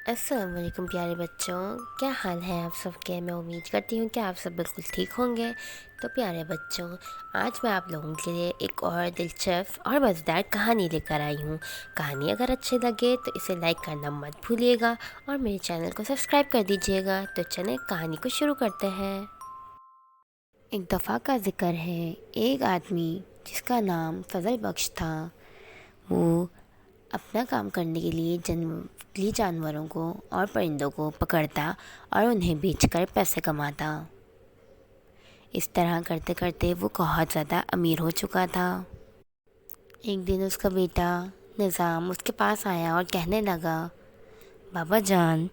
السلام علیکم پیارے بچوں، کیا حال ہے آپ سب کے؟ میں امید کرتی ہوں کہ آپ سب بالکل ٹھیک ہوں گے۔ تو پیارے بچوں، آج میں آپ لوگوں کے لیے ایک اور دلچسپ اور مزیدار کہانی لے کر آئی ہوں۔ کہانی اگر اچھی لگے تو اسے لائک کرنا مت بھولیے گا اور میرے چینل کو سبسکرائب کر دیجیے گا۔ تو چلیں کہانی کو شروع کرتے ہیں۔ ایک دفعہ کا ذکر ہے، ایک آدمی جس کا نام فضل بخش تھا، وہ اپنا کام کرنے کے لیے جنگلی جانوروں کو اور پرندوں کو پکڑتا اور انہیں بیچ کر پیسے کماتا۔ اس طرح کرتے کرتے وہ بہت زیادہ امیر ہو چکا تھا۔ ایک دن اس کا بیٹا نظام اس کے پاس آیا اور کہنے لگا، بابا جان،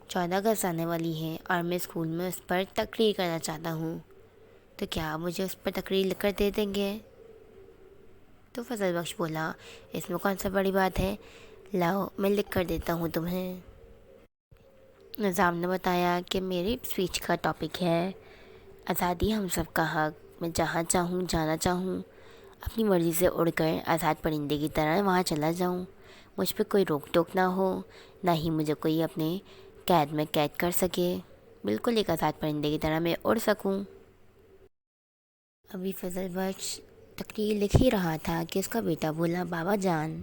14 اگست آنے والی ہے اور میں اسکول میں اس پر تقریر کرنا چاہتا ہوں، تو کیا آپ مجھے اس پر تقریر لکھ کر دے دیں گے؟ تو فضل بخش بولا، اس میں کون سا بڑی بات ہے، لاؤ میں لکھ کر دیتا ہوں تمہیں۔ نظام نے بتایا کہ میری اسپیچ کا ٹاپک ہے آزادی ہم سب کا حق، میں جہاں چاہوں جانا چاہوں، اپنی مرضی سے اڑ کر آزاد پرندے کی طرح وہاں چلا جاؤں، مجھ پہ کوئی روک ٹوک نہ ہو، نہ ہی مجھے کوئی اپنے قید میں قید کر سکے، بالکل ایک آزاد پرندے کی طرح میں اڑ سکوں۔ ابھی فضل بخش تقریر لکھ ہی رہا تھا کہ اس کا بیٹا بولا، بابا جان،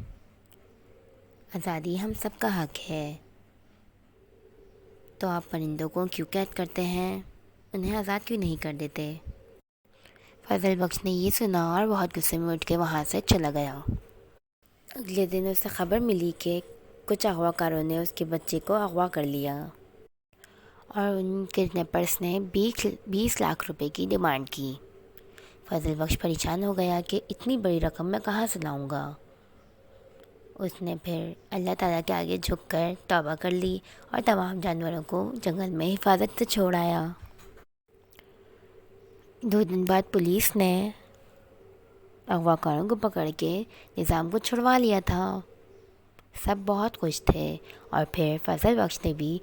آزادی ہم سب کا حق ہے، تو آپ پرندوں کو کیوں قید کرتے ہیں، انہیں آزاد کیوں نہیں کر دیتے؟ فضل بخش نے یہ سنا اور بہت غصے میں اٹھ کے وہاں سے چلا گیا۔ اگلے دن اسے خبر ملی کہ کچھ اغوا کاروں نے اس کے بچے کو اغوا کر لیا اور ان کڈنیپرز نے 20 لاکھ روپے کی ڈیمانڈ کی۔ فضل بخش پریشان ہو گیا کہ اتنی بڑی رقم میں کہاں سے لاؤں گا۔ اس نے پھر اللہ تعالیٰ کے آگے جھک کر توبہ کر لی اور تمام جانوروں کو جنگل میں حفاظت سے چھوڑ آیا۔ 2 دن بعد پولیس نے اغوا کاروں کو پکڑ کے نظام کو چھڑوا لیا تھا۔ سب بہت خوش تھے اور پھر فضل بخش نے بھی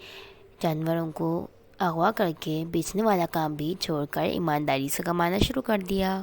جانوروں کو اغوا کر کے بیچنے والا کام بھی چھوڑ کر ایمانداری سے کمانا شروع کر دیا۔